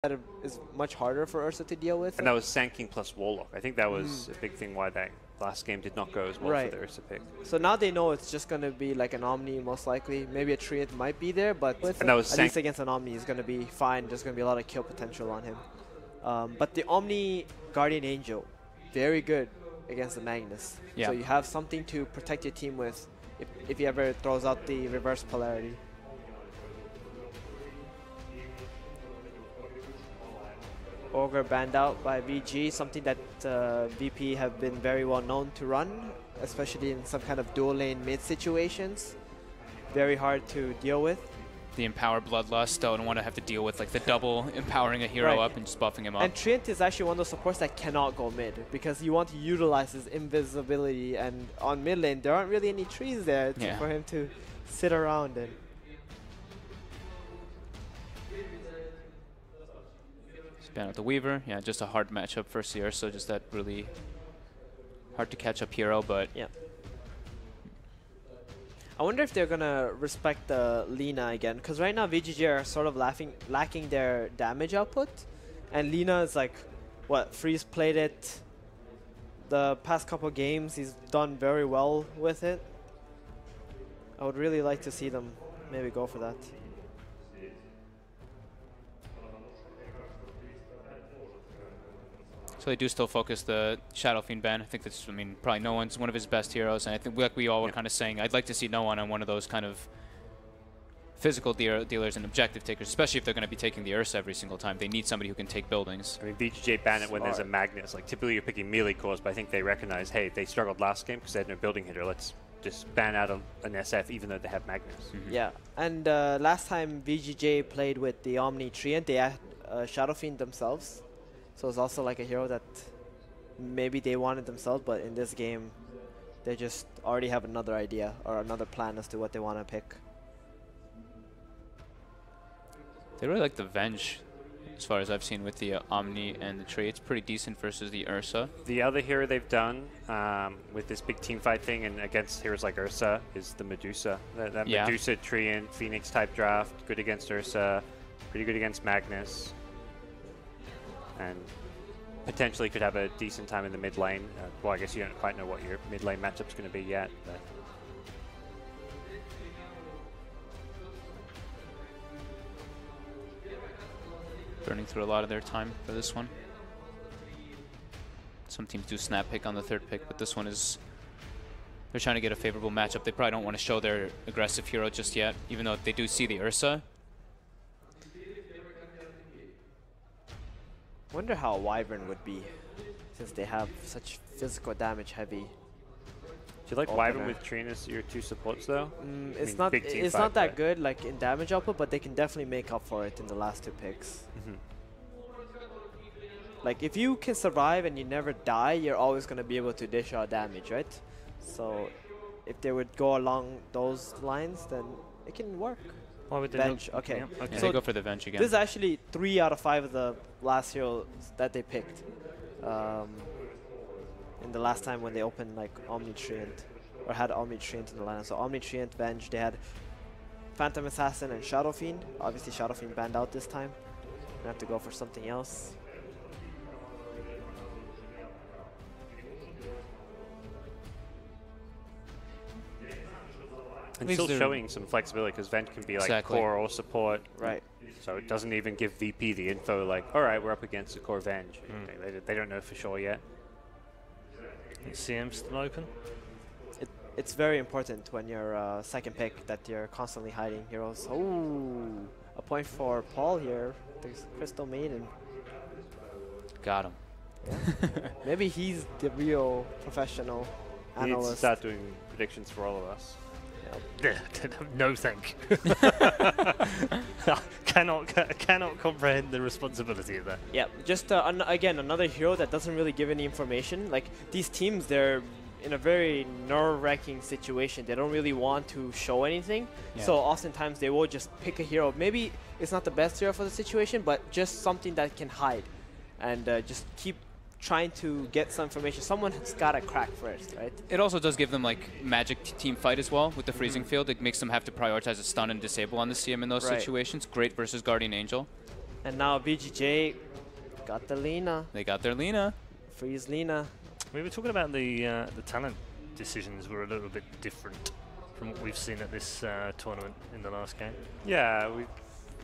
that is much harder for Ursa to deal with. And that was Sand King plus Warlock. I think that was a big thing why that last game did not go as well for the Ursa pick. So now they know it's just going to be like an Omni most likely. Maybe a Treant might be there, but at least against an Omni he's going to be fine. There's going to be a lot of kill potential on him. But the Omni Guardian Angel, very good against the Magnus. Yeah. So you have something to protect your team with if he ever throws out the reverse polarity. Ogre banned out by VG, something that VP have been very well known to run, especially in some kind of dual lane mid situations. Very hard to deal with. The Empower Bloodlust, don't want to have to deal with like the double empowering a hero up and just buffing him up. And Treant is actually one of those supports that cannot go mid because you want to utilize his invisibility, and on mid lane there aren't really any trees there for him to sit around in. Ban out the Weaver, yeah, just a hard matchup for Sierra, so just that really hard to catch up hero, but yeah. I wonder if they're gonna respect the Lina again, because right now VGG are sort of lacking their damage output, and Lina is like, what, Freeze played it the past couple games, he's done very well with it. I would really like to see them maybe go for that. So they do still focus the Shadow Fiend ban. I think that's, I mean, probably no one's one of his best heroes, and I think like we all were kind of saying, I'd like to see no one on one of those kind of physical dealers and objective takers, especially if they're going to be taking the Ursa every single time. They need somebody who can take buildings. I mean, BJJ ban it when there's a Magnus. Like, typically you're picking melee cores, but I think they recognize, hey, they struggled last game because they had no building hitter. Let's just ban out an SF even though they have Magnus. Yeah, and last time VGJ played with the Omni Treant, they had Shadow Fiend themselves. So it's also like a hero that maybe they wanted themselves, but in this game, they just already have another idea or another plan as to what they want to pick. They really like the Venge, as far as I've seen with the Omni and the Tree. It's pretty decent versus the Ursa. The other hero they've done with this big team fight thing and against heroes like Ursa is the Medusa. That Medusa, Treant, Phoenix type draft, good against Ursa, pretty good against Magnus. And potentially could have a decent time in the mid lane. Well, I guess you don't quite know what your mid lane matchup's going to be yet. But burning through a lot of their time for this one. Some teams do snap pick on the third pick, but this one is, they're trying to get a favorable matchup. They probably don't want to show their aggressive hero just yet, even though they do see the Ursa. Wonder how Wyvern would be, since they have such physical damage heavy. Do you like Wyvern with Treant as your two supports though? It's not that good like in damage output, but they can definitely make up for it in the last two picks. Like if you can survive and you never die, you're always going to be able to dish out damage, right? So if they would go along those lines, then it can work. Why would they Venge, okay. Yeah, So they go for the Venge again. this is actually 3 out of 5 of the last heroes that they picked. In the last time when they opened like Omni Treant, or had Omni Treant in the lineup. So Omni Treant, Venge, they had Phantom Assassin and Shadow Fiend. Obviously Shadow Fiend banned out this time. Gonna have to go for something else. And still showing some flexibility because Venge can be like core or support. Right. So it doesn't even give VP the info like, all right, we're up against a core Venge. They don't know for sure yet. Is CM still open? It's very important when you're second pick that you're constantly hiding heroes. Oh, a point for Paul here. There's Crystal Maiden. Got him. Yeah. Maybe he's the real professional analyst. He needs to start doing predictions for all of us. No, thank you. cannot comprehend the responsibility of that. Yeah, just again, another hero that doesn't really give any information. Like these teams, they're in a very nerve-wracking situation. They don't really want to show anything. Yeah. So oftentimes they will just pick a hero. Maybe it's not the best hero for the situation, but just something that can hide and just keep trying to get some information. Someone has got to crack first, right? It also does give them like magic team fight as well with the freezing field. It makes them have to prioritize a stun and disable on the CM in those situations. Great versus Guardian Angel. And now BGJ got the Lina. They got their Lina. Freeze Lina. We were talking about the talent decisions were a little bit different from what we've seen at this tournament in the last game. Yeah,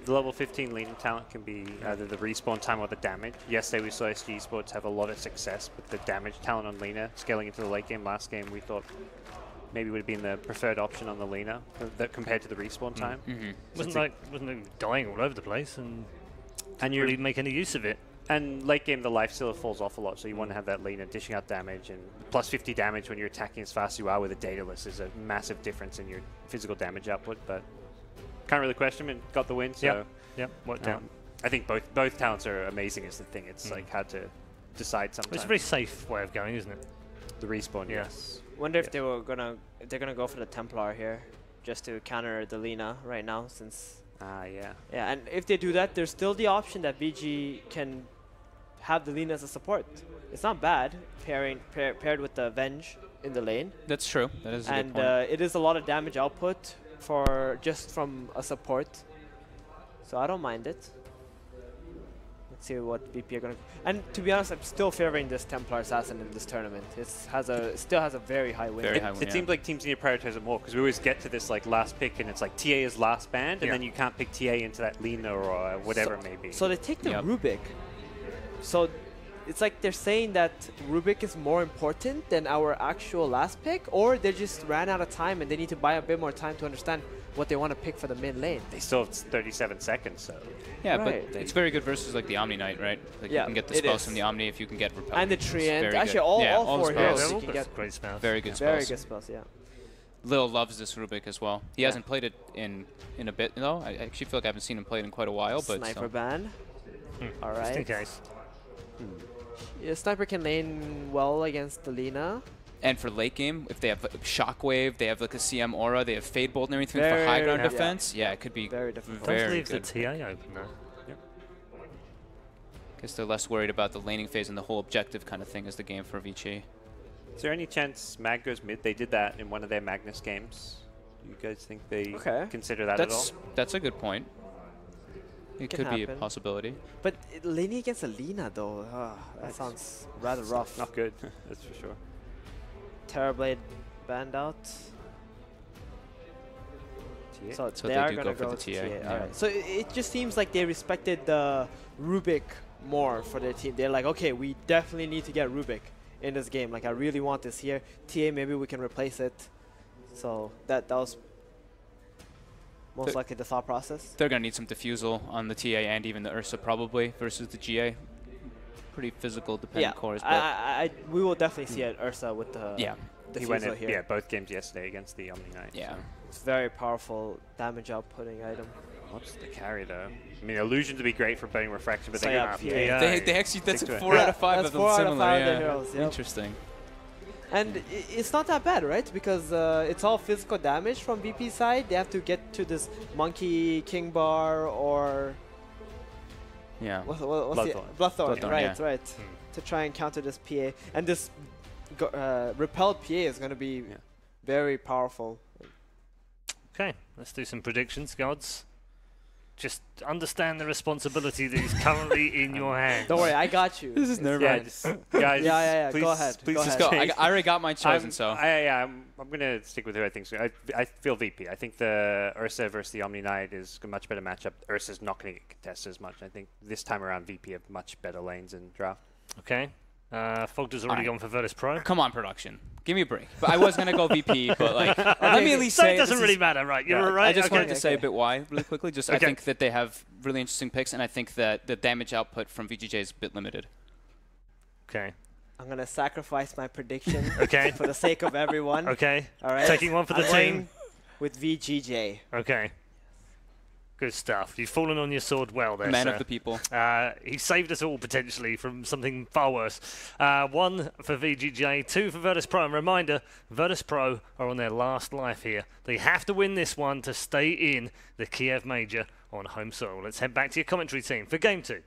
the level 15 leading talent can be either the respawn time or the damage. Yesterday we saw SG Esports have a lot of success with the damage talent on Lina. Scaling into the late game last game, we thought maybe would have been the preferred option on the Lina compared to the respawn time. Wasn't it dying all over the place and you really make any use of it. And late game, the lifesteal falls off a lot, so you want to have that Lina dishing out damage, and plus 50 damage when you're attacking as fast as you are with a dataless is a massive difference in your physical damage output, but can't really question him and got the win, so... Yep, worked out. I think both talents are amazing is the thing. It's like hard to decide sometimes. It's a very safe way of going, isn't it? The respawn, yes. Wonder if they're gonna go for the Templar here, just to counter the Lina right now, since... yeah. Yeah, and if they do that, there's still the option that VG can have the Lina as a support. It's not bad paired with the Venge in the lane. That's true. That is a good point. And it is a lot of damage output for just from a support. So I don't mind it. Let's see what VP are gonna. And to be honest, I'm still favoring this Templar Assassin in this tournament. It still has a very high win. It seems like teams need to prioritize it more because we always get to this like last pick and it's like TA is last band, and then you can't pick TA into that Lina or whatever it may be. So they take the Rubik. So it's like they're saying that Rubik is more important than our actual last pick, or they just ran out of time and they need to buy a bit more time to understand what they want to pick for the mid lane. They still have 37 seconds, so... Yeah, but it's very good versus like the Omni Knight, right? Like you can get the spells from the Omni if you can get Repel. And the Treant. Actually, all four heroes you can get. Great spells. Very good spells. Very good spells, yeah. Lil loves this Rubik as well. He hasn't played it in a bit, though. I actually feel like I haven't seen him play it in quite a while. But Sniper ban. All right. Just in case. Yeah, Sniper can lane well against the Lina. And for late game, if they have Shockwave, they have like a CM Aura, they have Fade Bolt and everything for high ground defense. Yeah, it could be very difficult. Don't leave the TA open though. Yep. Guess they're less worried about the laning phase and the whole objective kind of thing as the game for Vici. Is there any chance Mag goes mid? They did that in one of their Magnus games. Do you guys think they consider that at all? That's a good point. It could be a possibility. But laning against a Lina though, that sounds rather rough. Not good, that's for sure. Terrorblade banned out. So they are going to go for the TA. Yeah. All right. So it just seems like they respected the Rubik more for their team. They're like, okay, we definitely need to get Rubik in this game. Like, I really want this here. TA, maybe we can replace it. So that was most likely the thought process. They're going to need some diffusal on the TA and even the Ursa probably versus the GA. Pretty physical dependent cores. But we will definitely see an Ursa with the diffusal here. Yeah, both games yesterday against the Omni Knight. Yeah. So. It's very powerful damage outputting item. What's the carry though? I mean, Illusions would be great for burning Refraction, but so they got They actually, that's 4 out of 5 of them similar. Heroes, Interesting. And it's not that bad, right? Because it's all physical damage from VP side. They have to get to this Monkey King Bar or... Yeah. Bloodthorn, right. To try and counter this PA. And this repelled PA is going to be very powerful. Okay, let's do some predictions, gods. Just understand the responsibility that is currently in your hands. Don't worry, I got you. This is nerve-wracking. Guys, please, go ahead. Please just go. I already got mine chosen, I'm going to stick with who I think. So I feel VP. I think the Ursa versus the Omni Knight is a much better matchup. Ursa's not going to get contested as much. I think this time around VP have much better lanes in draft. Okay. Fogder's already gone for Virtus Pro. Come on, production. Give me a break. But I was going to go VP, but like, let me at least say... it doesn't really matter, right? You're right. I just wanted to say a bit why, really quickly. Just I think that they have really interesting picks, and I think that the damage output from VGJ is a bit limited. Okay. I'm going to sacrifice my prediction for the sake of everyone. Okay. All right. Taking one for the team. With VGJ. Okay. Good stuff. You've fallen on your sword well there, Man of the people. He saved us all, potentially, from something far worse. 1 for VGJ, 2 for Virtus Pro. And reminder, Virtus Pro are on their last life here. They have to win this one to stay in the Kiev Major on home soil. Let's head back to your commentary team for Game 2.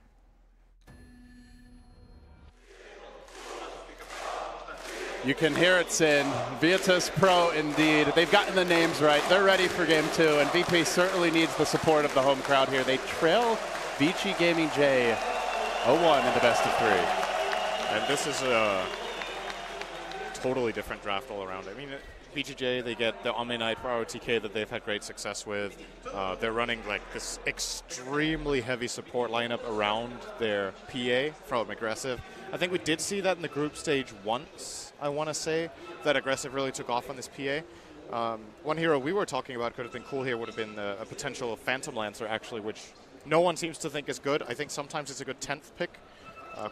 You can hear it, Sin. Virtus Pro, indeed. They've gotten the names right. They're ready for Game 2, and VP certainly needs the support of the home crowd here. They trail Vici Gaming J 0-1 in the best of 3. And this is a totally different draft all around. I mean, VGJ, they get the Omni Knight for ROTK that they've had great success with. They're running like this extremely heavy support lineup around their PA from Aggressive. I think we did see that in the group stage once, I want to say, that Aggressive really took off on this PA. One hero we were talking about could have been cool here would have been a potential Phantom Lancer, actually, which no one seems to think is good. I think sometimes it's a good 10th pick.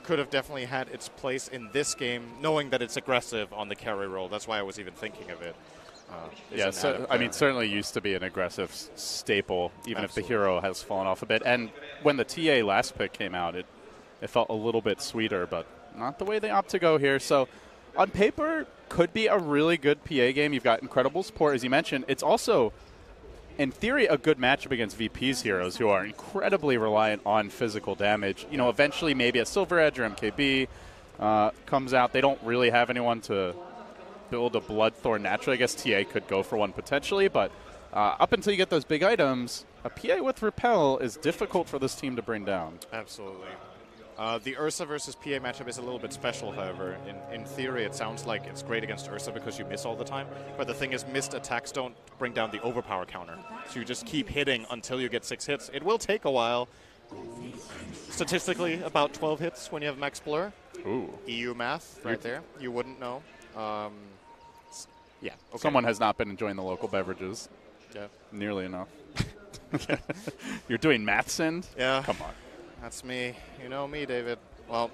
Could have definitely had its place in this game, knowing that it's aggressive on the carry role. That's why I was even thinking of it. Yeah, so, I mean, certainly used to be an aggressive staple, even if the hero has fallen off a bit. And when the TA last pick came out, it felt a little bit sweeter, but not the way they opt to go here. So on paper, could be a really good PA game. You've got incredible support, as you mentioned. It's also, in theory, a good matchup against VP's heroes, who are incredibly reliant on physical damage. You know, eventually maybe a Silver Edge or MKB comes out. They don't really have anyone to build a Bloodthorn naturally. I guess TA could go for one potentially, but up until you get those big items, a PA with Repel is difficult for this team to bring down. Absolutely. The Ursa versus PA matchup is a little bit special, however. In theory, it sounds like it's great against Ursa because you miss all the time. But the thing is, missed attacks don't bring down the overpower counter. So you just keep hitting until you get 6 hits. It will take a while. Statistically, about 12 hits when you have max blur. Ooh. EU math right there. You wouldn't know. Yeah. Okay. Someone has not been enjoying the local beverages. Yeah. Nearly enough. You're doing maths in? Yeah. Come on. That's me. You know me, David. Well,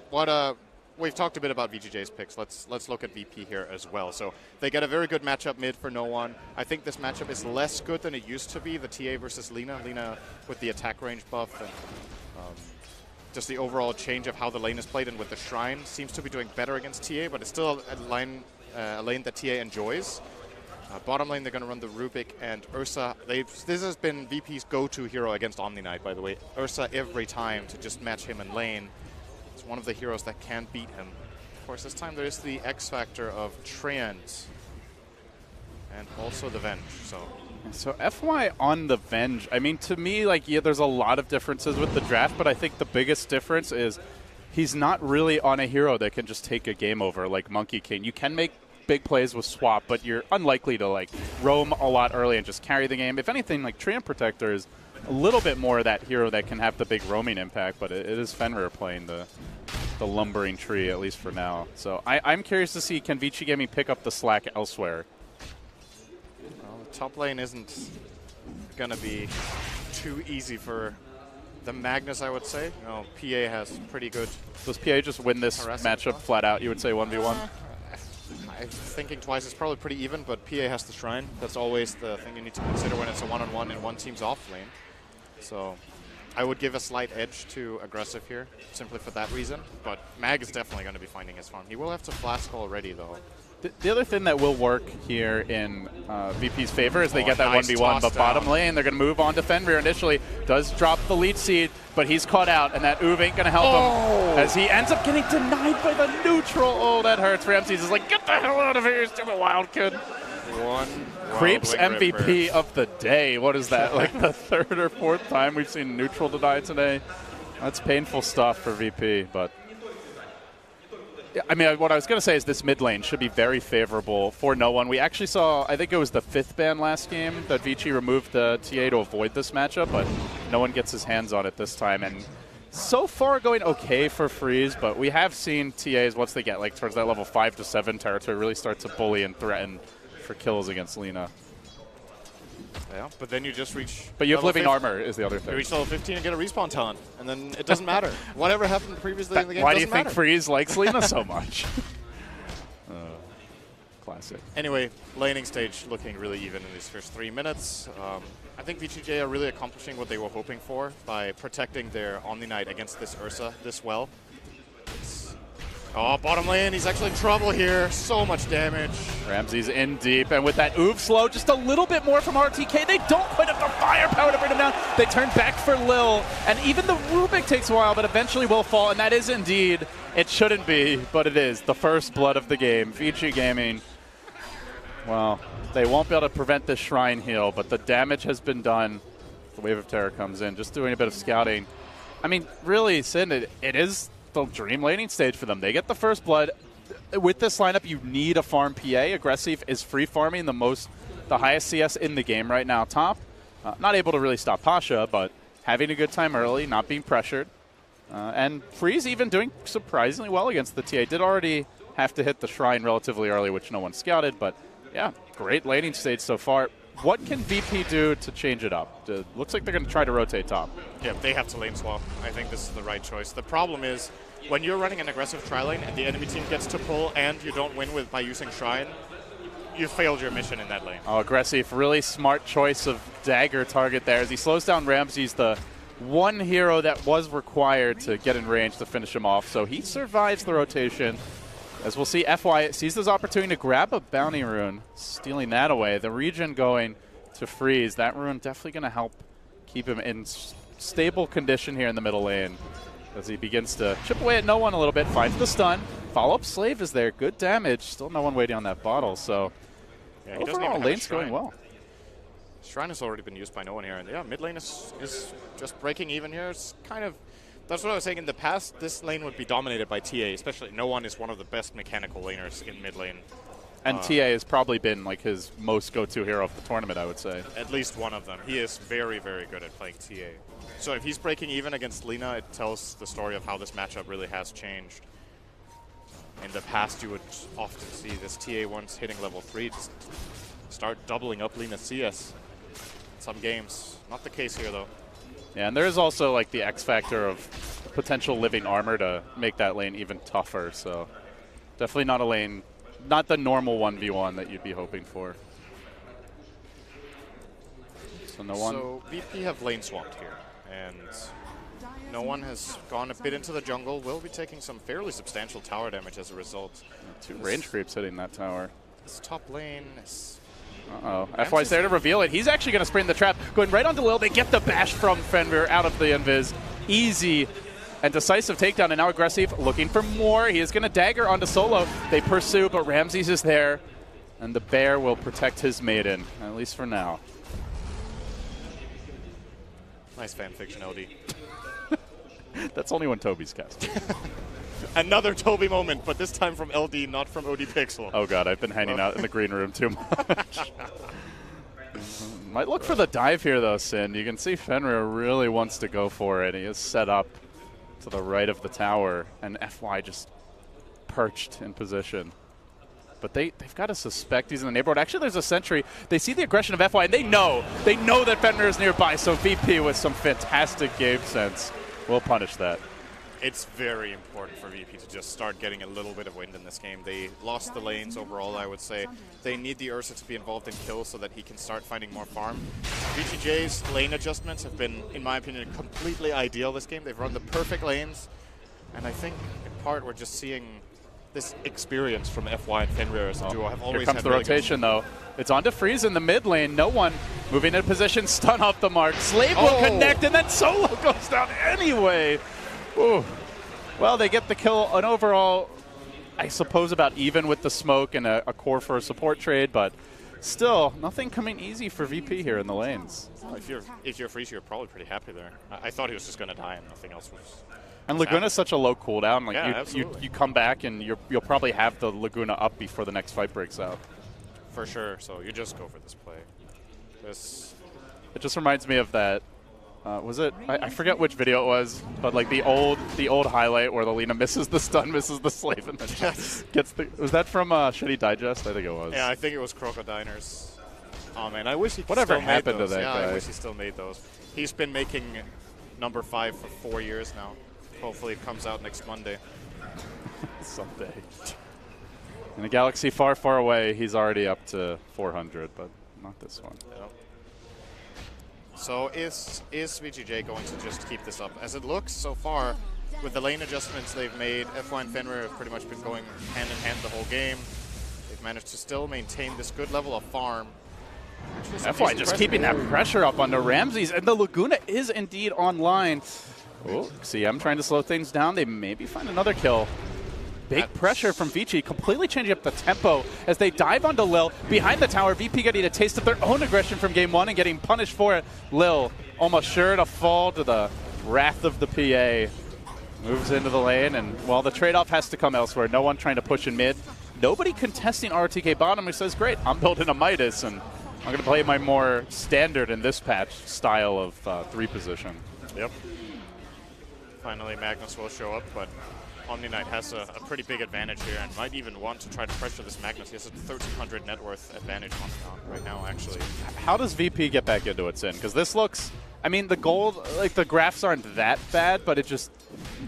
we've talked a bit about VGJ's picks. Let's look at VP here as well. So they get a very good matchup mid for no one. I think this matchup is less good than it used to be. The TA versus Lina. Lina with the attack range buff and just the overall change of how the lane is played, and with the Shrine seems to be doing better against TA, but it's still a lane that TA enjoys. Bottom lane, they're going to run the Rubik and Ursa. This has been VP's go-to hero against Omni Knight, by the way. Ursa every time to just match him in lane. It's one of the heroes that can beat him. Of course, this time there is the X factor of Treant and also the Venge. So FY on the Venge. I mean, to me, like, yeah, there's a lot of differences with the draft, but I think the biggest difference is he's not really on a hero that can just take a game over like Monkey King. You can make big plays with swap, but you're unlikely to like roam a lot early and just carry the game. If anything, like Treant Protector is a little bit more that hero that can have the big roaming impact, but it is Fenrir playing the lumbering tree, at least for now. So I'm curious to see, can Vici Gaming pick up the slack elsewhere? Well, the top lane isn't going to be too easy for the Magnus, I would say. You know, PA has pretty good... Does PA just win this matchup flat out, you would say 1v1? I'm thinking twice. It's probably pretty even, but PA has the Shrine. That's always the thing you need to consider when it's a one-on-one and one team's off lane. So I would give a slight edge to Aggressive here, simply for that reason. But Mag is definitely going to be finding his farm. He will have to Flask already, though. The other thing that will work here in VP's favor is they get that 1v1, but bottom lane, they're going to move on to Fenrir initially. Does drop the lead seed, but he's caught out, and that Uv ain't going to help him as he ends up getting denied by the neutral. Oh, that hurts. Ramses is like, get the hell out of here, you stupid wild kid. Creeps MVP of the day. What is that, like the 3rd or 4th time we've seen neutral deny today? That's painful stuff for VP, but... I mean, what I was going to say is this mid lane should be very favorable for no one. We actually saw, I think it was the 5th ban last game that Vici removed the TA to avoid this matchup, but no one gets his hands on it this time. And so far going okay for Freeze, but we have seen TAs, once they get like towards that level 5 to 7 territory, really start to bully and threaten for kills against Lina. Yeah, but then you just reach... But you have living armor is the other thing. You reach level 15 and get a respawn talent, and then it doesn't matter. Whatever happened previously in the game Why doesn't do you think matter. Freeze likes Lina so much? Classic. Anyway, laning stage looking really even in these first 3 minutes. I think VGJ are really accomplishing what they were hoping for by protecting their Omni Knight against this Ursa this well. Oh, bottom lane, he's actually in trouble here. So much damage. Ramses in deep, and with that Uv slow, just a little bit more from RTK. They don't quite have the firepower to bring him down. They turn back for Lil, and even the Rubik takes a while, but eventually will fall, and that is indeed, it shouldn't be, but it is, the first blood of the game. Vici Gaming, well, they won't be able to prevent this Shrine heal, but the damage has been done. The Wave of Terror comes in, just doing a bit of scouting. I mean, really, Sin, it is the dream laning stage for them. They get the first blood. With this lineup, you need a farm PA. Aggressive is free farming the highest CS in the game right now. Top, not able to really stop Pasha, but having a good time early, not being pressured. And Freeze even doing surprisingly well against the TA. Did already have to hit the Shrine relatively early, which no one scouted, but yeah, great laning stage so far. What can VP do to change it up? Looks like they're going to try to rotate top. Yeah, they have to lane swap. I think this is the right choice. The problem is, when you're running an aggressive tri-lane and the enemy team gets to pull and you don't win by using Shrine, you failed your mission in that lane. Oh, Aggressive, really smart choice of dagger target there as he slows down Ramses, the one hero that was required to get in range to finish him off. So he survives the rotation. As we'll see, FY sees this opportunity to grab a bounty rune, stealing that away. The region going to Freeze. That rune definitely going to help keep him in stable condition here in the middle lane as he begins to chip away at no one a little bit, finds the stun. Follow-up Slave is there, good damage. Still no one waiting on that bottle, so yeah, overall lane's going well. Shrine has already been used by no one here, and yeah, mid lane is just breaking even here. It's kind of, that's what I was saying. In the past, this lane would be dominated by TA, especially no one is one of the best mechanical laners in mid lane. And TA has probably been like his most go-to hero of the tournament, I would say. At least one of them. He is very, very good at playing TA. So if he's breaking even against Lina, it tells the story of how this matchup really has changed. In the past, you would often see this TA once hitting level 3 just start doubling up Lina's CS. Some games. Not the case here, though. Yeah, and there is also like the X factor of potential living armor to make that lane even tougher. So definitely not a lane, not the normal 1v1 that you'd be hoping for. So no one. So VP have lane swapped here, and no one has gone a bit into the jungle. Will be taking some fairly substantial tower damage as a result. Two range creeps hitting that tower. This top lane is... Uh-oh. FY's there to reveal it. He's actually going to spring the trap. Going right onto Lil. They get the bash from Fenrir out of the invis. Easy and decisive takedown, and now Aggressive looking for more. He is going to dagger onto Solo. They pursue, but Ramses is there, and the bear will protect his maiden, at least for now. Nice fanfiction, LD. That's only when Toby's cast. Another Toby moment, but this time from LD, not from OD Pixel. Oh god, I've been hanging out in the green room too much. Might look for the dive here though, Sin. You can see Fenrir really wants to go for it. He is set up to the right of the tower, and FY just perched in position. But they've got to suspect he's in the neighborhood. Actually, there's a sentry. They see the aggression of FY, and they know that Fenrir is nearby, so VP with some fantastic game sense will punish that. It's very important for VP to just start getting a little bit of wind in this game. They lost the lanes overall, I would say. They need the Ursa to be involved in kills so that he can start finding more farm. VGJ's lane adjustments have been, in my opinion, completely ideal this game. They've run the perfect lanes. And I think, in part, we're just seeing this experience from FY and Fenrir as a duo. Have always Here comes the rotation, though. It's on to Freeze in the mid lane. No one moving in position. Stun off the mark. Slave will connect, and then Solo goes down anyway. Ooh. Well, they get the kill, an overall, I suppose, about even with the smoke and a core for a support trade, but still, nothing coming easy for VP here in the lanes. Well, if you're Freeze, you're probably pretty happy there. I thought he was just going to die and nothing else was... And Laguna's such a low cooldown. Like yeah, you come back and you'll probably have the Laguna up before the next fight breaks out. For sure, so you just go for this play. It just reminds me of that. Was it? I forget which video it was, but like the old highlight where the Lina misses the stun, misses the slave, and then gets the. Was that from Shitty Digest? I think it was. Yeah, I think it was Crocodiners. Oh man, I wish he whatever still happened made those. to that guy. I wish he still made those. He's been making number 5 for 4 years now. Hopefully, it comes out next Monday. Someday. In a galaxy far, far away, he's already up to 400, but not this one. Yeah. So is VGJ going to just keep this up? As it looks so far, with the lane adjustments they've made, FY and Fenrir have pretty much been going hand in hand the whole game. They've managed to still maintain this good level of farm. FY just keeping that pressure up onto Ramses, and the Laguna is indeed online. Oh, CM trying to slow things down. They maybe find another kill. Big pressure from Vici, completely changing up the tempo as they dive onto Lil. Behind the tower, VP getting a taste of their own aggression from game 1 and getting punished for it. Lil almost sure to fall to the Wrath of the PA moves into the lane, and well, the trade-off has to come elsewhere. No one trying to push in mid. Nobody contesting RTK bottom, who says, great, I'm building a Midas, and I'm going to play my more standard in this patch style of 3 position. Yep. Finally, Magnus will show up, but Omni Knight has a pretty big advantage here and might even want to try to pressure this Magnus. He has a 1,300 net worth advantage on right now, actually. How does VP get back into its in? Because this looks, I mean, the gold, like the graphs aren't that bad, but it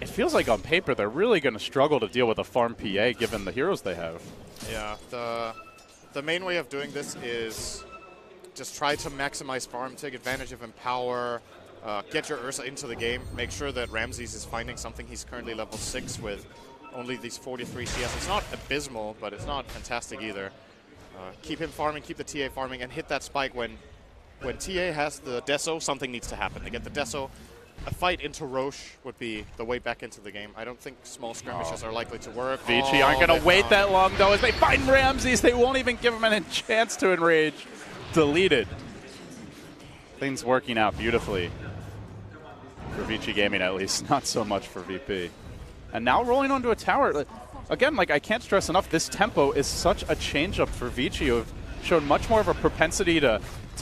feels like on paper they're really going to struggle to deal with a farm PA given the heroes they have. Yeah, the main way of doing this is just try to maximize farm, take advantage of Empower, get your Ursa into the game, make sure that Ramses is finding something. He's currently level 6 with only these 43 CS. It's not abysmal, but it's not fantastic either. Keep him farming, keep the TA farming, and hit that spike when TA has the Deso, something needs to happen. They get the Deso. A fight into Roche would be the way back into the game. I don't think small skirmishes are likely to work. Vici aren't going to wait that long, though. As they find Ramses, they won't even give him a chance to enrage. Deleted. Things working out beautifully. For Vici Gaming, at least. Not so much for VP. And now rolling onto a tower. Again, like, I can't stress enough, this tempo is such a change-up for Vici, who have shown much more of a propensity to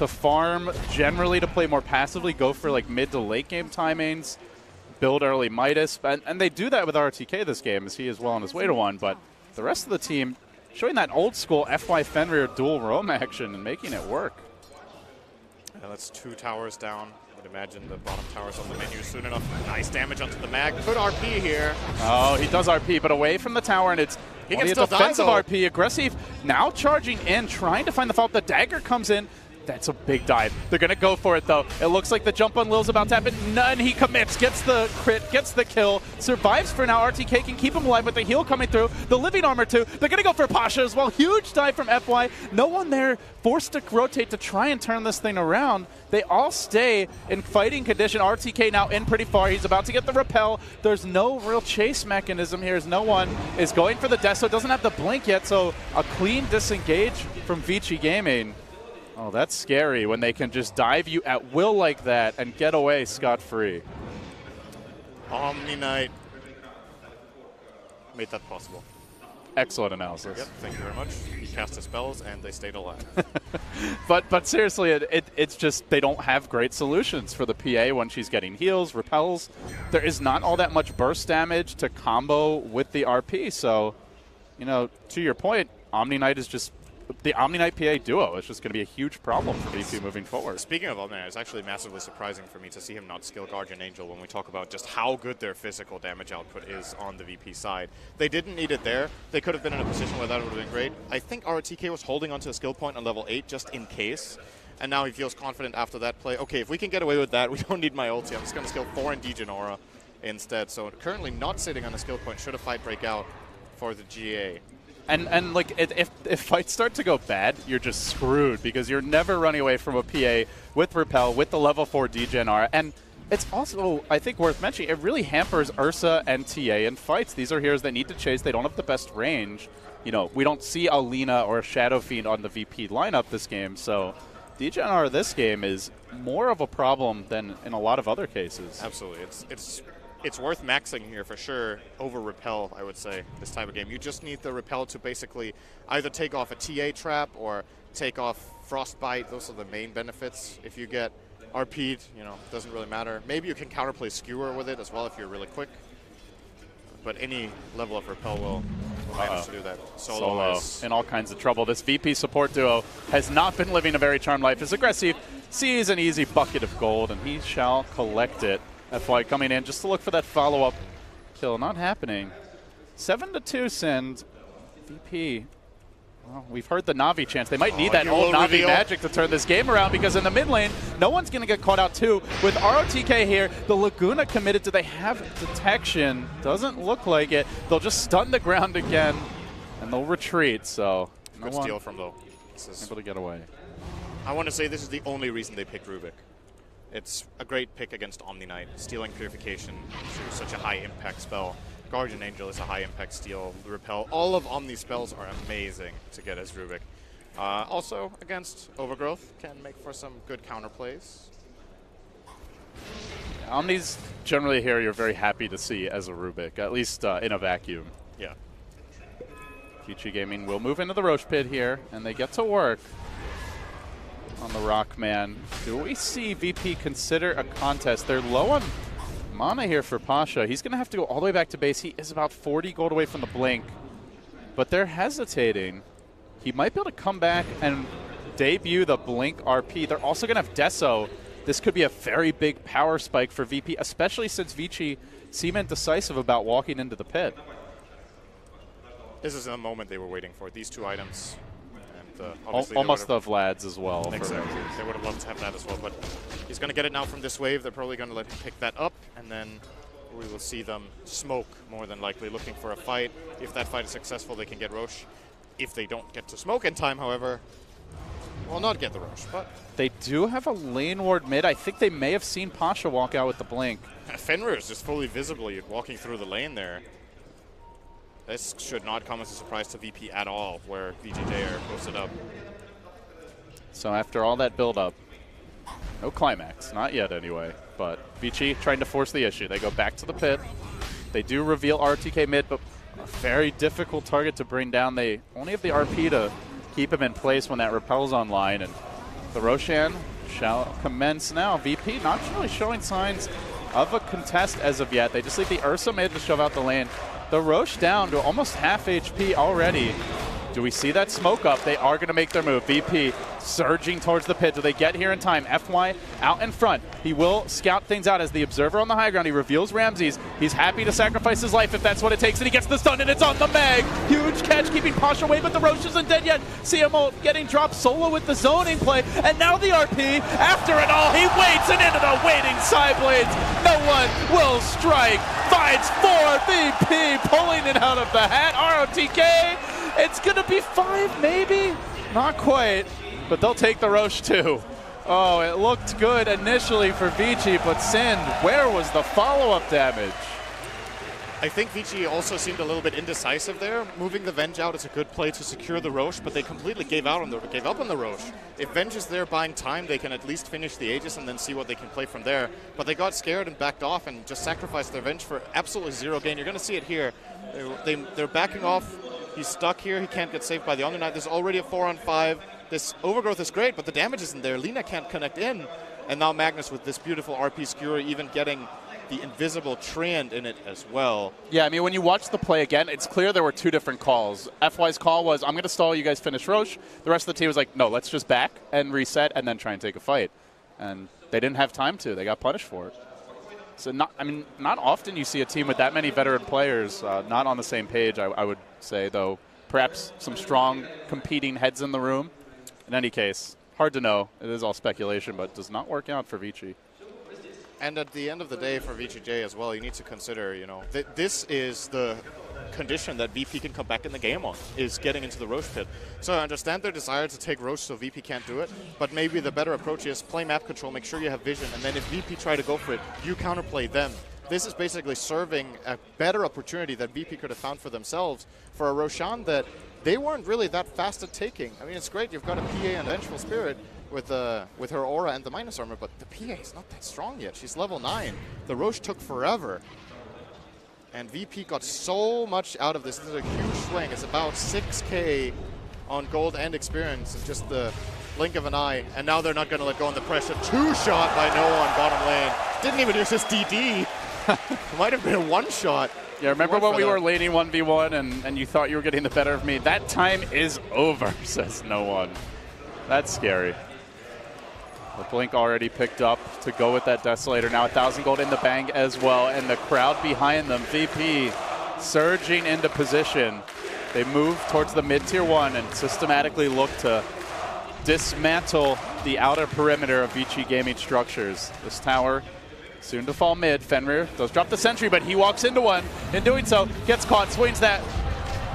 farm, generally to play more passively, go for like mid to late game timings, build early Midas, and they do that with RTK this game, as he is well on his way to one, but the rest of the team showing that old school FY Fenrir dual roam action and making it work. Yeah, that's 2 towers down. I would imagine the bottom tower's on the menu soon enough. Nice damage onto the mag. Good RP here. Oh, he does RP, but away from the tower, and it's he can still defensive RP, aggressive, now charging in, trying to find the fault. The dagger comes in. That's a big dive. They're going to go for it, though. It looks like the jump on Lil's about to happen. None. He commits, gets the crit, gets the kill, survives for now. RTK can keep him alive with the heal coming through. The living armor, too. They're going to go for Pasha as well. Huge dive from FY. No one there forced to rotate to try and turn this thing around. They all stay in fighting condition. RTK now in pretty far. He's about to get the repel. There's no real chase mechanism here, as no one is going for the Deso. Doesn't have the blink yet, so a clean disengage from Vici Gaming. Oh, that's scary when they can just dive you at will like that and get away scot-free. Omni Knight made that possible. Excellent analysis. Yep, thank you very much. He cast his spells and they stayed alive. but seriously, it's just they don't have great solutions for the PA when she's getting heals, repels. There is not all that much burst damage to combo with the RP. So, you know, to your point, Omni Knight is just the Omni Knight PA duo is just going to be a huge problem for VP moving forward. Speaking of Omni Knight, it's actually massively surprising for me to see him not skill Guardian Angel when we talk about just how good their physical damage output is on the VP side. They didn't need it there. They could have been in a position where that would have been great. I think RTK was holding onto a skill point on level 8 just in case. And now he feels confident after that play. Okay, if we can get away with that, we don't need my ulti. I'm just going to skill 4 in Degenora instead. So currently not sitting on a skill point should a fight break out for the GA. And like, if fights start to go bad, you're just screwed because you're never running away from a PA with Repel, with the level 4 Degen R. And it's also, I think, worth mentioning, it really hampers Ursa and TA in fights. These are heroes that need to chase. They don't have the best range. You know, we don't see Alina or Shadow Fiend on the VP lineup this game, so Degen R this game is more of a problem than in a lot of other cases. Absolutely. It's worth maxing here for sure over Repel, I would say, this type of game. You just need the Repel to basically either take off a TA trap or take off Frostbite. Those are the main benefits. If you get RP'd, you know, doesn't really matter. Maybe you can counterplay Skewer with it as well if you're really quick. But any level of Repel will manage to do that. Solo in all kinds of trouble. This VP support duo has not been living a very charmed life. Is aggressive, sees an easy bucket of gold, and he shall collect it. FY coming in just to look for that follow-up kill. Not happening. 7-2 send. VP. Well, we've heard the Na'Vi chance. They might need that old Na'Vi magic to turn this game around because in the mid lane, no one's going to get caught out too. With ROTK here, the Laguna committed. Do they have detection? Doesn't look like it. They'll just stun the ground again, and they'll retreat. So good steal from though. Able to get away. I want to say this is the only reason they picked Rubik. It's a great pick against Omni Knight. Stealing Purification through such a high impact spell. Guardian Angel is a high impact steal. Repel. All of Omni's spells are amazing to get as Rubik. Also, against Overgrowth, can make for some good counterplays. Omni's generally here you're very happy to see as a Rubik, at least in a vacuum. Yeah. Vici Gaming will move into the Roche pit here, and they get to work on the Rockman. Do we see VP consider a contest? They're low on mana here for Pasha. He's going to have to go all the way back to base. He is about 40 gold away from the blink, but they're hesitating. He might be able to come back and debut the blink RP. They're also going to have Deso. This could be a very big power spike for VP, especially since Vici seemed indecisive about walking into the pit. This is the moment they were waiting for, these two items. And almost the Vlad's as well. Exactly. They would have loved to have that as well, but he's going to get it now from this wave. They're probably going to let him pick that up, and then we will see them smoke, more than likely, looking for a fight. If that fight is successful, they can get Roche. If they don't get to smoke in time, however, will not get the Roche. But they do have a lane ward mid. I think they may have seen Pasha walk out with the blink. Fenrir is just fully visible walking through the lane there. This should not come as a surprise to VP at all, where VGJ are posted up. So after all that build-up, no climax, not yet anyway, but Vici trying to force the issue. They go back to the pit. They do reveal RTK mid, but a very difficult target to bring down. They only have the RP to keep him in place when that repel's online, and the Roshan shall commence now. VP not really showing signs of a contest as of yet. They just leave the Ursa mid to shove out the lane. The Roche down to almost half HP already. Do we see that smoke up? They are going to make their move. VP surging towards the pit. Do they get here in time? FY out in front. He will scout things out as the observer on the high ground. He reveals Ramses. He's happy to sacrifice his life if that's what it takes, and he gets the stun, and it's on the Meg. Huge catch, keeping Pasha away, but the Roche isn't dead yet. CMO getting dropped solo with the zoning play, and now the RP. After it all, he waits, and into the waiting side blades. No one will strike. Finds 4. VP pulling it out of the hat. ROTK. It's going to be 5, maybe? Not quite, but they'll take the Roche too. Oh, it looked good initially for Vici, but Sind, where was the follow-up damage? I think Vici also seemed a little bit indecisive there. Moving the Venge out is a good play to secure the Roche, but they completely gave up on the Roche. If Venge is there buying time, they can at least finish the Aegis and then see what they can play from there. But they got scared and backed off and just sacrificed their Venge for absolutely 0 gain. You're going to see it here. They're backing off. He's stuck here. He can't get saved by the Omni-Knight. There's already a 4-on-5. This overgrowth is great, but the damage isn't there. Lina can't connect in. And now Magnus with this beautiful RP skewer, even getting the invisible Treant in it as well. Yeah, I mean, when you watch the play again, it's clear there were 2 different calls. FY's call was, I'm going to stall, you guys finish Roche. The rest of the team was like, no, let's just back and reset and then try and take a fight. And they didn't have time to. They got punished for it. So, not often you see a team with that many veteran players not on the same page, I would say, though. Perhaps some strong competing heads in the room. In any case, hard to know. It is all speculation, but does not work out for Vici. And at the end of the day, for VGJ as well, you need to consider, this is the condition that VP can come back in the game on, is getting into the Roche pit. So I understand their desire to take Roche so VP can't do it, but maybe the better approach is play map control, make sure you have vision, and then if VP try to go for it, you counterplay them. This is basically serving a better opportunity that VP could have found for themselves for a Roshan that they weren't really that fast at taking. I mean, it's great, you've got a PA and a Vengeful Spirit with her aura and the minus armor, but the PA is not that strong yet. She's level 9. The Roche took forever. And VP got so much out of this. This is a huge swing. It's about 6K on gold and experience in just the blink of an eye. And now they're not going to let go on the pressure. 2-shot by Noah on bottom lane. Didn't even use his DD. Might have been a 1-shot. Yeah, remember when we were laning 1v1 and you thought you were getting the better of me? That time is over, says no one. That's scary. The blink already picked up to go with that Desolator. Now 1,000 gold in the bank as well, and the crowd behind them. VP surging into position. They move towards the mid-tier 1 and systematically look to dismantle the outer perimeter of Vici Gaming structures. This tower soon to fall mid. Fenrir does drop the sentry, but he walks into one. In doing so, gets caught, swings that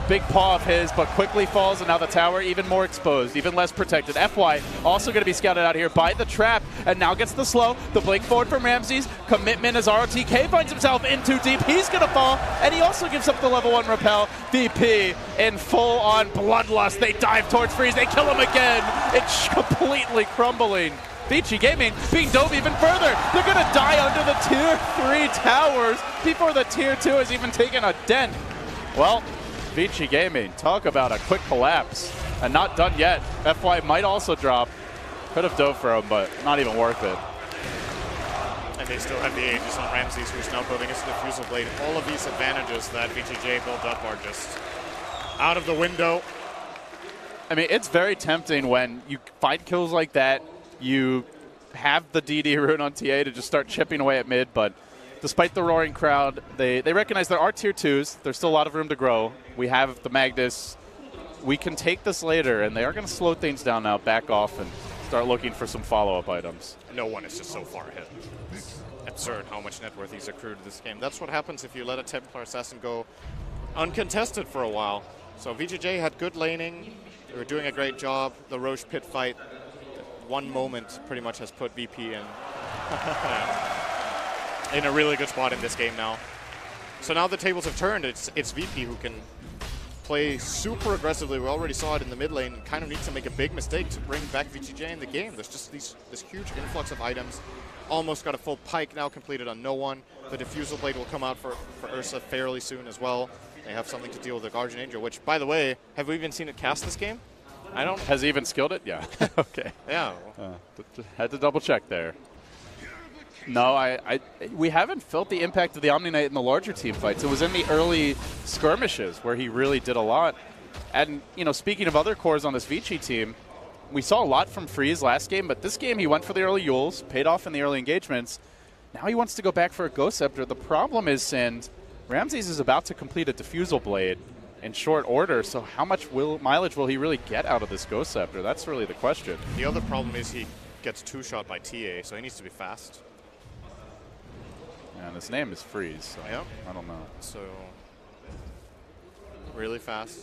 big paw of his, but quickly falls, and now the tower even more exposed, even less protected. FY also going to be scouted out here by the trap, and now gets the slow. The blink forward from Ramses. Commitment as ROTK finds himself in too deep. He's going to fall, and he also gives up the level 1 repel. VP in full-on bloodlust. They dive towards Freeze. They kill him again. It's completely crumbling. Vici Gaming being dove even further. They're going to die under the tier 3 towers before the tier 2 has even taken a dent. Well, Vici Gaming, talk about a quick collapse. And not done yet. FY might also drop. Could have dove for him, but not even worth it. And they still have the Aegis on Ramses, who's now building his Diffusal Blade. All of these advantages that VTJ built up are just out of the window. I mean, it's very tempting when you find kills like that, you have the DD rune on TA to just start chipping away at mid, but despite the roaring crowd, they recognize there are tier 2s. There's still a lot of room to grow. We have the Magnus. We can take this later, and they are going to slow things down now, back off, and start looking for some follow-up items. No one is just so far ahead. Absurd how much net worth he's accrued to this game. That's what happens if you let a Templar Assassin go uncontested for a while. So VGJ had good laning. They were doing a great job. The Roche pit fight, one moment pretty much has put VP in a really good spot in this game now. So now the tables have turned. It's VP who can play super aggressively. We already saw it in the mid lane. Kind of need to make a big mistake to bring back VGJ in the game. There's just this huge influx of items. Almost got a full pike now completed on no one. The Diffusal Blade will come out for Ursa fairly soon as well. They have something to deal with the Guardian Angel, which, by the way, have we even seen it cast this game? I don't. Has he even skilled it? Yeah. Okay. Yeah. Had to double check there. No, we haven't felt the impact of the Omni Knight in the larger team fights. It was in the early skirmishes where he really did a lot. And, you know, speaking of other cores on this Vici team, we saw a lot from Freeze last game, but this game he went for the early Yules, paid off in the early engagements. Now he wants to go back for a Ghost Scepter. The problem is, Sind, Ramses is about to complete a Diffusal Blade in short order, so how much mileage will he really get out of this Ghost Scepter? That's really the question. The other problem is he gets two-shot by TA, so he needs to be fast. And his name is Freeze, so yep. I don't know. So, really fast.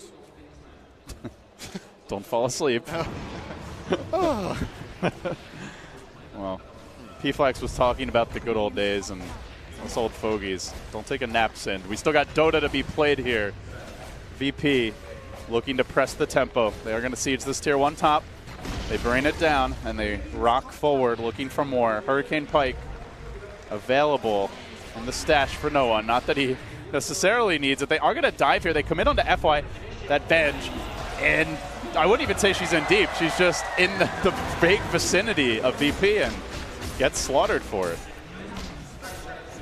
Don't fall asleep. Oh. Well, P-Flax was talking about the good old days and us old fogies. Don't take a nap, Sind. We still got Dota to be played here. VP looking to press the tempo. They are going to siege this tier 1 top. They bring it down, and they rock forward looking for more. Hurricane Pike available in the stash for no one. Not that he necessarily needs it. They are going to dive here. They commit onto FY, that Venge, and I wouldn't even say she's in deep. She's just in the big vicinity of VP and gets slaughtered for it.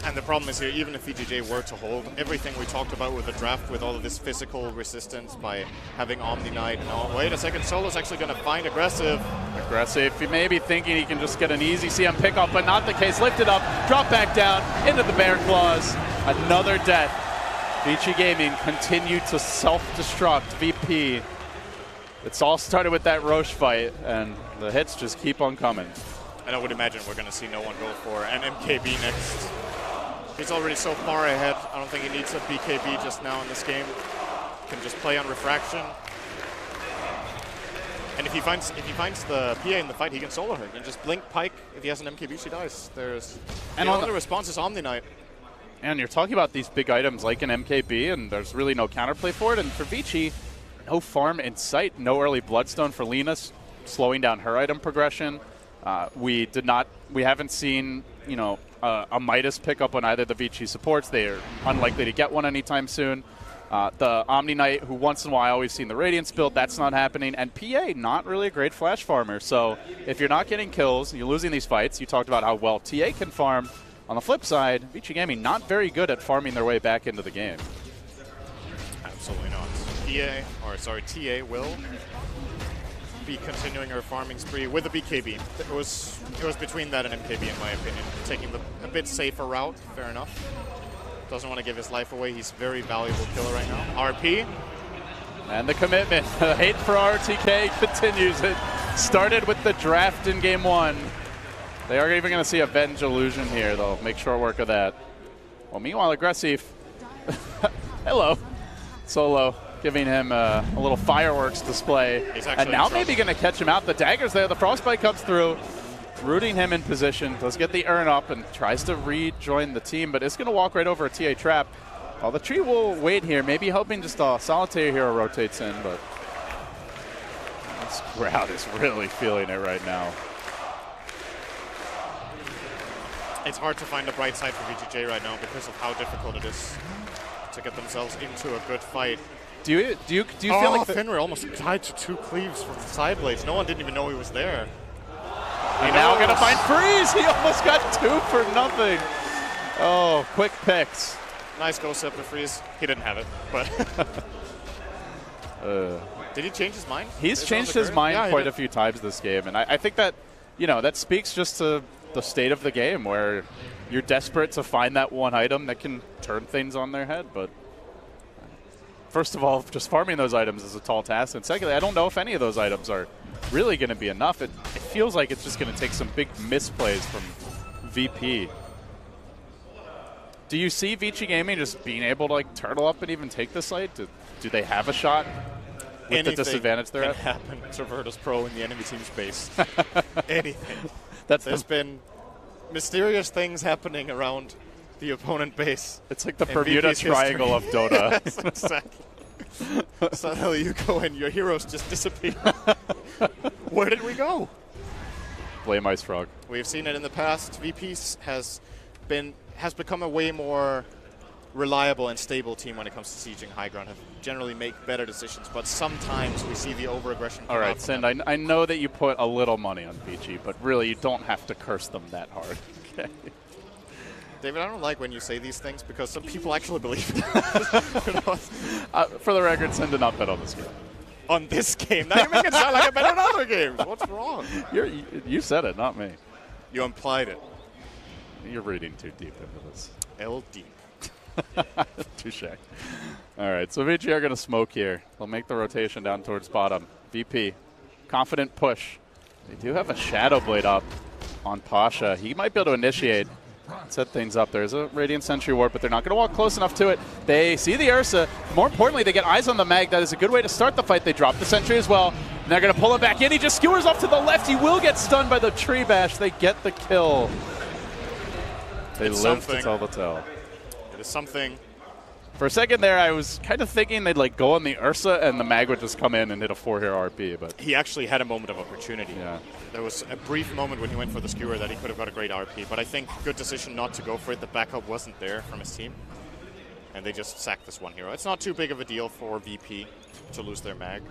And the problem is here, even if VGJ were to hold everything we talked about with the draft, with all of this physical resistance by having Omni Knight and all. Wait a second, Solo's actually going to find aggressive. Aggressive. He may be thinking he can just get an easy CM pickup, but not the case. Lift it up, drop back down into the Bear Claws. Another death. Vici Gaming continued to self-destruct VP. It's all started with that Roche fight, and the hits just keep on coming. And I would imagine we're going to see no one go for an MKB next. He's already so far ahead. I don't think he needs a BKB just now in this game. Can just play on refraction. And if he finds the PA in the fight, he can solo her. He can just blink Pike. If he has an MKB, she dies. There's and the only response is Omni Knight. And you're talking about these big items like an MKB, and there's really no counterplay for it. And for Vici, no farm in sight, no early Bloodstone for Lina, slowing down her item progression. We haven't seen, you know, a Midas pickup on either the Vici supports. They are unlikely to get one anytime soon. The Omni Knight, who once in a while we've seen the Radiance build, that's not happening. And PA, not really a great flash farmer. So if you're not getting kills, you're losing these fights. You talked about how well TA can farm. On the flip side, Vici Gaming not very good at farming their way back into the game. Absolutely not. TA will be continuing her farming spree with a BKB. It was between that and MKB in my opinion. Taking a bit safer route, fair enough. Doesn't want to give his life away. He's a very valuable killer right now. RP. And the commitment. The hate for RTK continues. It started with the draft in game 1. They are even going to see a Venge illusion here. They'll make short work of that. Well, meanwhile, Aggressive. Hello. Solo. Giving him a little fireworks display. And now maybe going to catch him out. The dagger's there. The Frostbite comes through. Rooting him in position. Does get the urn up and tries to rejoin the team, but it's going to walk right over a TA trap. Well, the tree will wait here. Maybe hoping just a solitary hero rotates in, but this crowd is really feeling it right now. It's hard to find the bright side for VGJ right now because of how difficult it is to get themselves into a good fight. Do you feel like Fenrir almost tied to 2 cleaves from the side blades. No one didn't even know he was there. And now gonna find Freeze. He almost got 2 for nothing. Oh, quick picks. Nice go Scepter Freeze. He didn't have it, but did he change his mind? He's changed his mind quite a few times this game, and I think that, you know, that speaks just to the state of the game where you're desperate to find that one item that can turn things on their head. But first of all, just farming those items is a tall task, and secondly, I don't know if any of those items are really going to be enough. It feels like it's just going to take some big misplays from VP. Do you see Vici Gaming just being able to like turtle up and even take the site? Do they have a shot with Anything the disadvantage they're at? can happen to Virtus Pro in the enemy team's base. Anything. There's been mysterious things happening around the opponent base. It's like the Bermuda Triangle of Dota. Yes, exactly. Suddenly you go and your heroes just disappear. Where did we go? Blame Ice Frog. We've seen it in the past. VP has become a way more reliable and stable team when it comes to sieging high ground, have generally make better decisions, but sometimes we see the over-aggression. All right, Sind, I know that you put a little money on Vici, but really you don't have to curse them that hard. Okay. David, I don't like when you say these things because some people actually believe it. For the record, Sind did not bet on this game. On this game? Now you make it sound like I bet on other games. What's wrong? You said it, not me. You implied it. You're reading too deep into this. LD. Touche. All right, so Vici are going to smoke here. They'll make the rotation down towards bottom. VP, confident push. They do have a Shadow Blade up on Pasha. He might be able to initiate, set things up. There's a Radiant Sentry Ward, but they're not going to walk close enough to it. They see the Ursa. More importantly, they get eyes on the Mag. That is a good way to start the fight. They drop the Sentry as well. And they're going to pull him back in. He just skewers off to the left. He will get stunned by the Tree Bash. They get the kill. They live to tell the tale. It is something. For a second there, I was kind of thinking they'd like go on the Ursa and the Mag would just come in and hit a 4-hero RP, but he actually had a moment of opportunity. Yeah. There was a brief moment when he went for the skewer that he could have got a great RP, but I think good decision not to go for it. The backup wasn't there from his team, and they just sacked this one hero. It's not too big of a deal for VP to lose their Mag.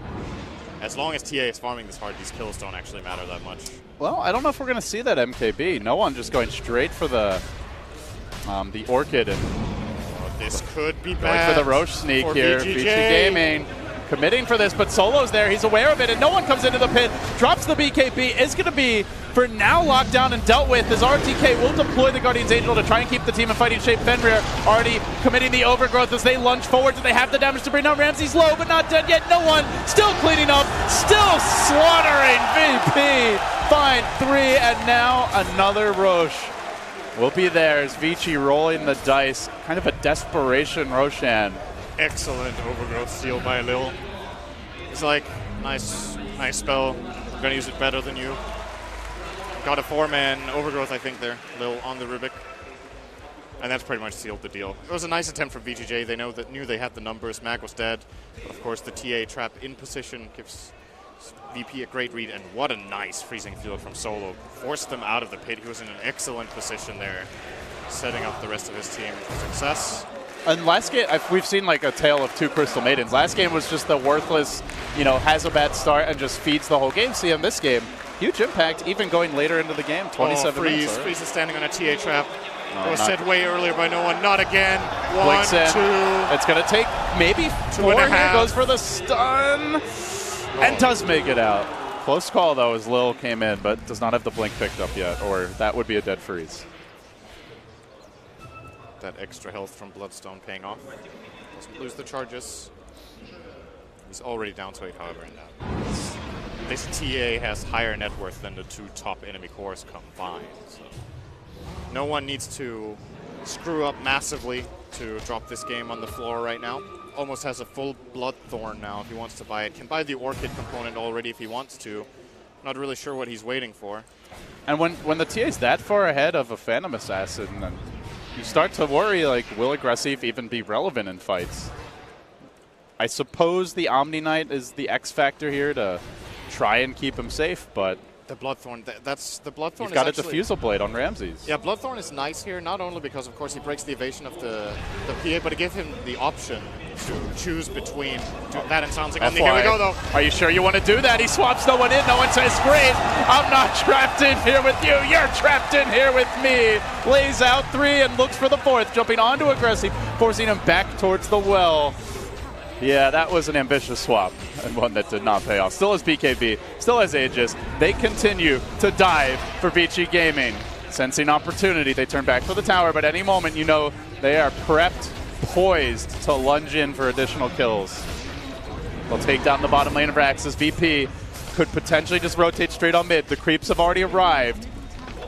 As long as TA is farming this hard, these kills don't actually matter that much. Well, I don't know if we're going to see that MKB. No one just going straight for the Orchid and this could be going bad for the Roche sneak here. VGJ. Vici Gaming committing for this, but Solo's there. He's aware of it, and no one comes into the pit. Drops the BKB. Is going to be, for now, locked down and dealt with as RTK will deploy the Guardian's Angel to try and keep the team in fighting shape. Fenrir already committing the overgrowth as they lunge forward. Do they have the damage to bring down Ramsey's low, but not dead yet. No one. Still cleaning up. Still slaughtering VP. Fine 3, and now another Roche will be there as Vici rolling the dice. Kind of a desperation Roshan. Excellent overgrowth steal by Lil. He's like, nice spell. I'm gonna use it better than you. Got a 4-man overgrowth, I think, there. Lil on the Rubik. And that's pretty much sealed the deal. It was a nice attempt from VGJ. They knew they had the numbers. Mag was dead. But of course, the TA trap in position gives VP a great read, and what a nice freezing field from Solo. Forced them out of the pit. He was in an excellent position there, setting up the rest of his team for success. And last game, we've seen like a tale of 2 Crystal Maidens. Last game was just the worthless, has a bad start and just feeds the whole game. See, in this game, huge impact, even going later into the game, 27 minutes. Freeze is standing on a TA trap. It was said way earlier by no one. Not again. 1, Blinks 2. in. It's going to take maybe 4 here. Goes for the stun. And does make it out. Close call, though, as Lil came in, but does not have the blink picked up yet, or that would be a dead freeze. That extra health from Bloodstone paying off. Doesn't lose the charges. He's already down to 8, however, in that. This TA has higher net worth than the 2 top enemy cores combined. So no one needs to screw up massively to drop this game on the floor right now. Almost has a full Bloodthorn now if he wants to buy it. Can buy the Orchid component already if he wants to. Not really sure what he's waiting for. And when the TA's that far ahead of a Phantom Assassin, then you start to worry, like, will Aggressive even be relevant in fights? I suppose the Omni Knight is the X factor here to try and keep him safe, but The Bloodthorn, that's the Bloodthorn. You've got a Diffusal Blade on Ramses. Yeah, Bloodthorn is nice here, not only because, of course, he breaks the evasion of the PA, but it gives him the option to choose between that and Sounds Like Omni. Here we go, though. Are you sure you want to do that? He swaps no one in. No one says, great, I'm not trapped in here with you. You're trapped in here with me. Lays out 3 and looks for the 4th, jumping onto Aggressive, forcing him back towards the well. Yeah, that was an ambitious swap, and one that did not pay off. Still has BKB, still has Aegis. They continue to dive for Vici Gaming. Sensing opportunity, they turn back for the tower, but any moment, you know, they are prepped, poised to lunge in for additional kills. They'll take down the bottom lane of Raxus. VP could potentially just rotate straight on mid. The creeps have already arrived.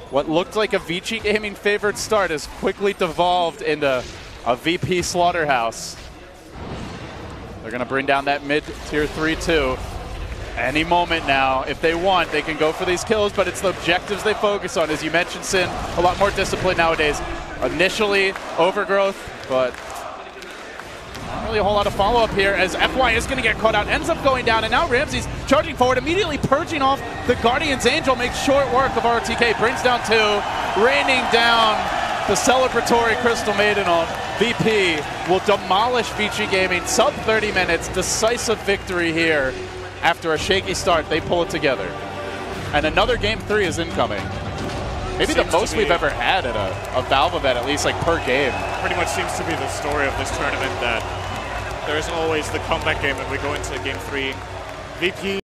What looked like a Vici Gaming favored start has quickly devolved into a VP slaughterhouse. They're going to bring down that mid-tier 3 too. Any moment now, if they want, they can go for these kills, but it's the objectives they focus on. As you mentioned, Sin, a lot more discipline nowadays. Initially, overgrowth, but not really a whole lot of follow-up here as FY is going to get caught out, ends up going down, and now Ramsey's charging forward, immediately purging off the Guardian's Angel, makes short work of RTK, brings down 2, raining down the celebratory Crystal Maiden on VP will demolish Vici Gaming. Sub 30 minutes, decisive victory here. After a shaky start, they pull it together. And another Game 3 is incoming. Maybe the most we've ever had at a Valve event, at least like per game. Pretty much seems to be the story of this tournament, that there's always the comeback game when we go into Game 3. VP